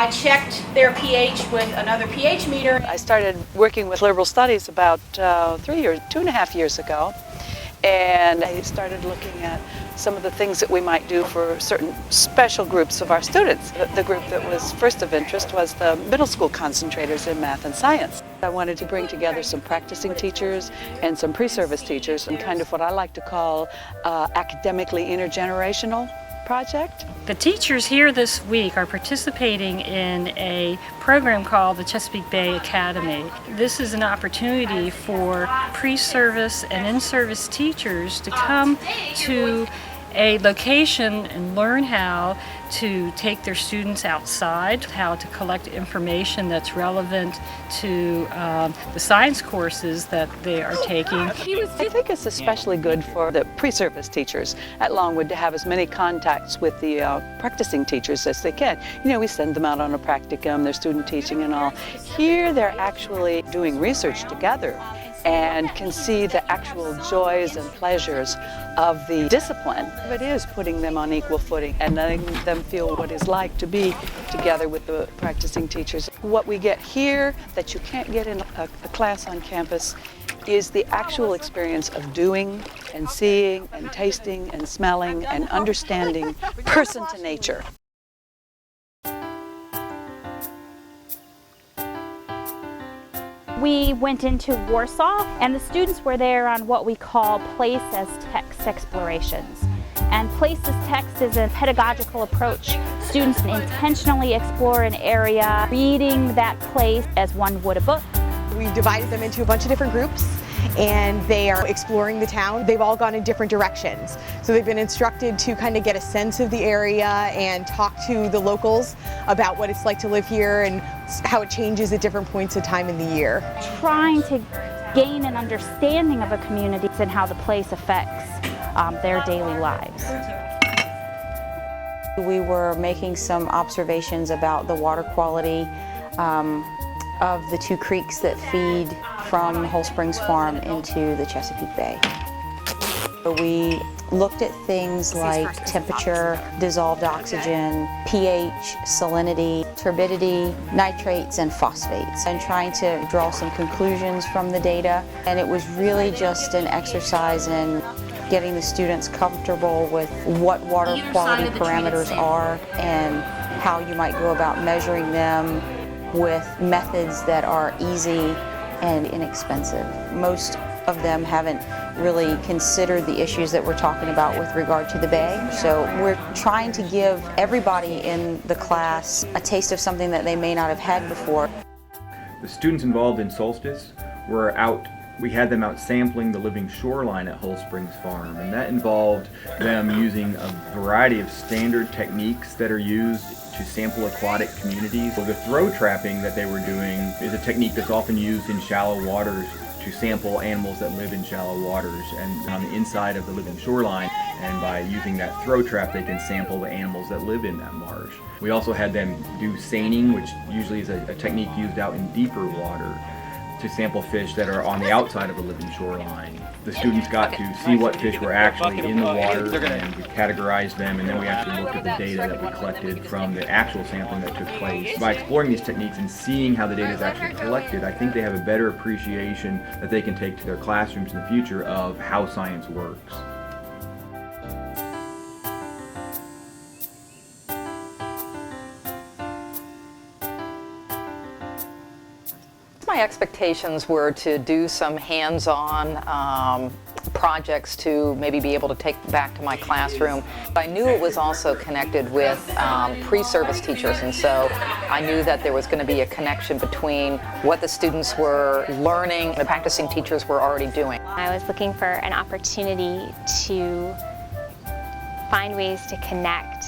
I checked their pH with another pH meter. I started working with liberal studies about 2.5 years ago, and I started looking at some of the things that we might do for certain special groups of our students. The group that was first of interest was the middle school concentrators in math and science. I wanted to bring together some practicing teachers and some pre-service teachers and kind of what I like to call academically intergenerational project. The teachers here this week are participating in a program called the Chesapeake Bay Academy. This is an opportunity for pre-service and in-service teachers to come to a location and learn how to take their students outside, how to collect information that's relevant to the science courses that they are taking. I think it's especially good for the pre-service teachers at Longwood to have as many contacts with the practicing teachers as they can. You know, we send them out on a practicum, their student teaching and all. Here they're actually doing research together and can see the actual joys and pleasures of the discipline. It is putting them on equal footing and letting them feel what it's like to be together with the practicing teachers. What we get here that you can't get in a class on campus is the actual experience of doing and seeing and tasting and smelling and understanding person to nature. We went into Warsaw, and the students were there on what we call place as text explorations. And place as text is a pedagogical approach. Students intentionally explore an area, reading that place as one would a book. We divided them into a bunch of different groups, and they are exploring the town. They've all gone in different directions. So they've been instructed to kind of get a sense of the area and talk to the locals about what it's like to live here and how it changes at different points of time in the year. Trying to gain an understanding of a community and how the place affects their daily lives. We were making some observations about the water quality of the two creeks that feed from Whole Springs Farm into the Chesapeake Bay. We looked at things like temperature, dissolved oxygen, pH, salinity, turbidity, nitrates, and phosphates, and trying to draw some conclusions from the data. And it was really just an exercise in getting the students comfortable with what water quality parameters are and how you might go about measuring them with methods that are easy and inexpensive. Most of them haven't really considered the issues that we're talking about with regard to the bay. So we're trying to give everybody in the class a taste of something that they may not have had before. The students involved in SOLstice were out. We had them out sampling the living shoreline at Whole Springs Farm, and that involved them using a variety of standard techniques that are used to sample aquatic communities. So the throw trapping that they were doing is a technique that's often used in shallow waters to sample animals that live in shallow waters and on the inside of the living shoreline, and by using that throw trap they can sample the animals that live in that marsh. We also had them do seining, which usually is a technique used out in deeper water to sample fish that are on the outside of the living shoreline. The students got to see what fish were actually in the water, and we categorized them, and then we actually looked at the data that we collected from the actual sampling that took place. By exploring these techniques and seeing how the data is actually collected, I think they have a better appreciation that they can take to their classrooms in the future of how science works. My expectations were to do some hands-on projects to maybe be able to take back to my classroom. I knew it was also connected with pre-service teachers, and so I knew that there was going to be a connection between what the students were learning and the practicing teachers were already doing. I was looking for an opportunity to find ways to connect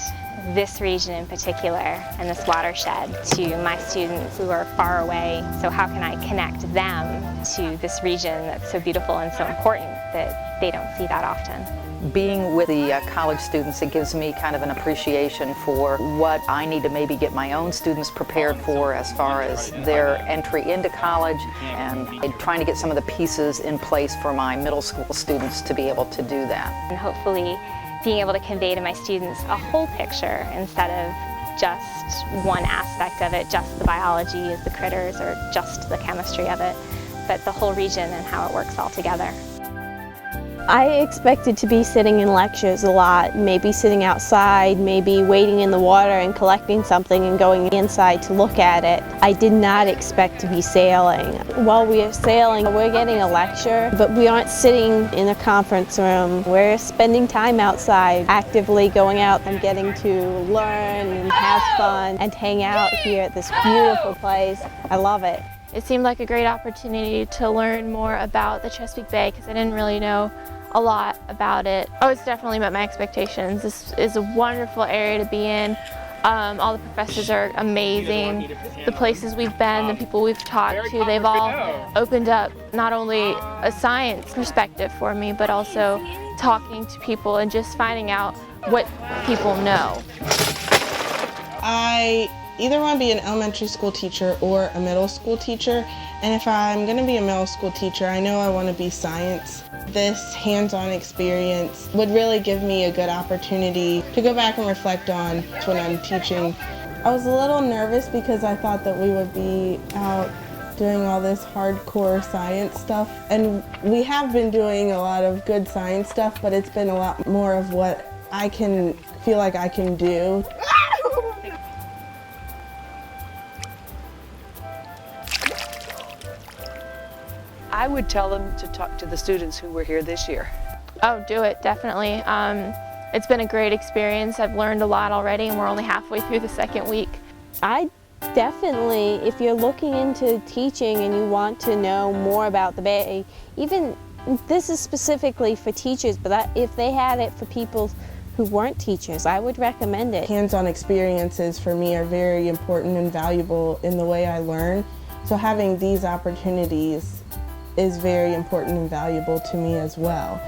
this region in particular and this watershed to my students who are far away. So how can I connect them to this region that's so beautiful and so important that they don't see that often? Being with the college students, it gives me kind of an appreciation for what I need to maybe get my own students prepared for as far as their entry into college, and trying to get some of the pieces in place for my middle school students to be able to do that. And hopefully being able to convey to my students a whole picture instead of just one aspect of it, just the biology of the critters or just the chemistry of it, but the whole region and how it works all together. I expected to be sitting in lectures a lot, maybe sitting outside, maybe wading in the water and collecting something and going inside to look at it. I did not expect to be sailing. While we are sailing, we're getting a lecture, but we aren't sitting in a conference room. We're spending time outside, actively going out and getting to learn and have fun and hang out here at this beautiful place. I love it. It seemed like a great opportunity to learn more about the Chesapeake Bay because I didn't really know a lot about it. Oh, it's definitely met my expectations. This is a wonderful area to be in. All the professors are amazing. The places we've been, the people we've talked to, they've all opened up not only a science perspective for me, but also talking to people and just finding out what people know. I either want to be an elementary school teacher or a middle school teacher, and if I'm going to be a middle school teacher, I know I want to be science. This hands-on experience would really give me a good opportunity to go back and reflect on when I'm teaching. I was a little nervous because I thought that we would be out doing all this hardcore science stuff, and we have been doing a lot of good science stuff, but it's been a lot more of what I can feel like I can do. I would tell them to talk to the students who were here this year. Oh, do it, definitely. It's been a great experience. I've learned a lot already and we're only halfway through the second week. I definitely, if you're looking into teaching and you want to know more about the Bay, even this is specifically for teachers, but if they had it for people who weren't teachers, I would recommend it. Hands-on experiences for me are very important and valuable in the way I learn. So having these opportunities is very important and valuable to me as well.